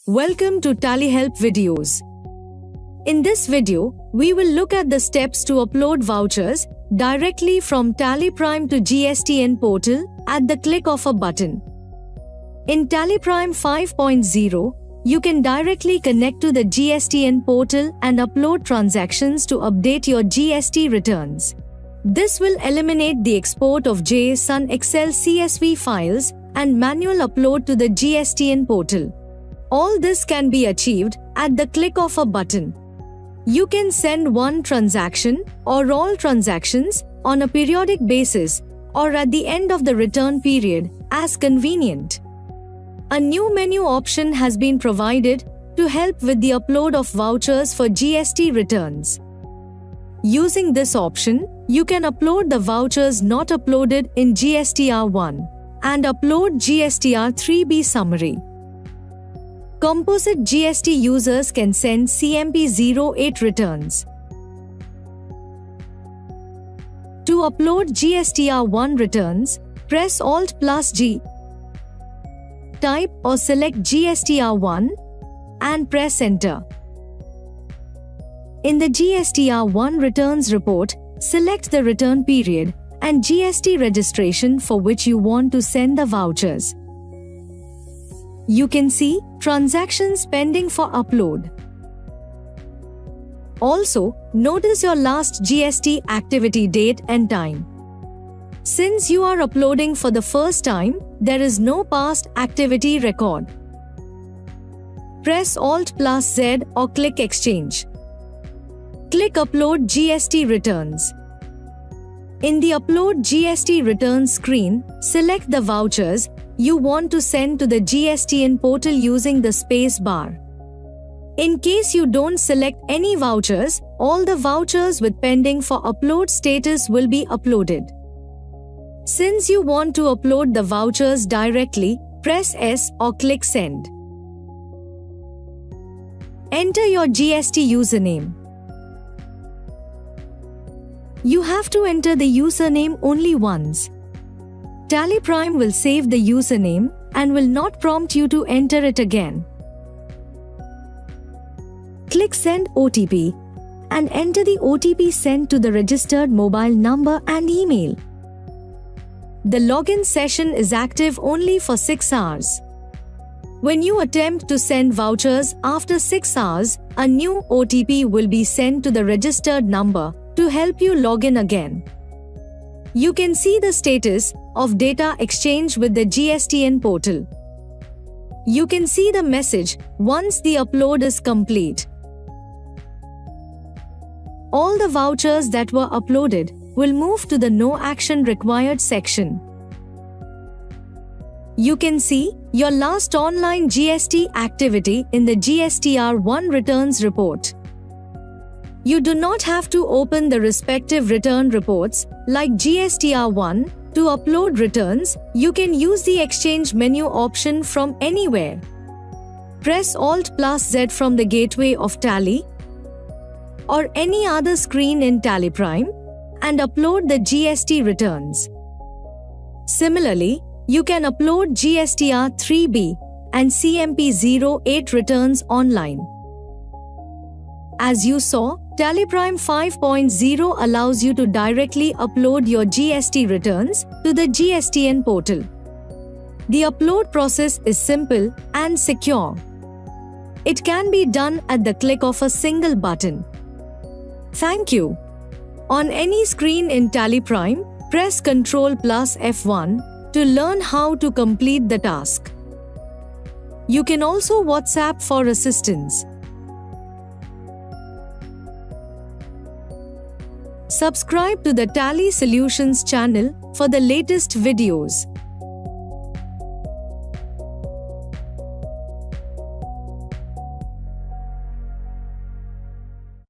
Welcome to Tally Help videos. In this video, we will look at the steps to upload vouchers directly from Tally Prime to GSTN portal at the click of a button. In Tally Prime 5.0, you can directly connect to the GSTN portal and upload transactions to update your GST returns. This will eliminate the export of JSON Excel CSV files and manual upload to the GSTN portal. All this can be achieved at the click of a button. You can send one transaction or all transactions on a periodic basis or at the end of the return period as convenient. A new menu option has been provided to help with the upload of vouchers for GST returns. Using this option, you can upload the vouchers not uploaded in GSTR1 and upload GSTR3B summary. Composite GST users can send CMP08 returns. To upload GSTR1 returns, press Alt+G. Type or select GSTR1 and press Enter. In the GSTR1 returns report, select the return period and GST registration for which you want to send the vouchers. You can see transactions pending for upload. Also, notice your last GST activity date and time. Since you are uploading for the first time, there is no past activity record. Press Alt+Z or click Exchange. Click Upload GST Returns. In the Upload GST Returns screen, select the vouchers you want to send to the GSTN portal using the space bar. In case you don't select any vouchers, all the vouchers with pending for upload status will be uploaded. Since you want to upload the vouchers directly, press S or click Send. Enter your GST username. You have to enter the username only once. Tally Prime will save the username and will not prompt you to enter it again. Click Send OTP and enter the OTP sent to the registered mobile number and email. The login session is active only for 6 hours. When you attempt to send vouchers after 6 hours, a new OTP will be sent to the registered number to help you log in again. You can see the status of data exchange with the GSTN portal. You can see the message once the upload is complete. All the vouchers that were uploaded will move to the No Action Required section. You can see your last online GST activity in the GSTR1 returns report. You do not have to open the respective return reports like GSTR1 to upload returns. You can use the Exchange menu option from anywhere. Press Alt+Z from the gateway of Tally or any other screen in Tally Prime and upload the GST returns. Similarly, you can upload GSTR3B and CMP08 returns online. As you saw, Tally Prime 5.0 allows you to directly upload your GST returns to the GSTN portal. The upload process is simple and secure. It can be done at the click of a single button. Thank you. On any screen in Tally Prime, press Ctrl+F1 to learn how to complete the task. You can also WhatsApp for assistance. Subscribe to the Tally Solutions channel for the latest videos.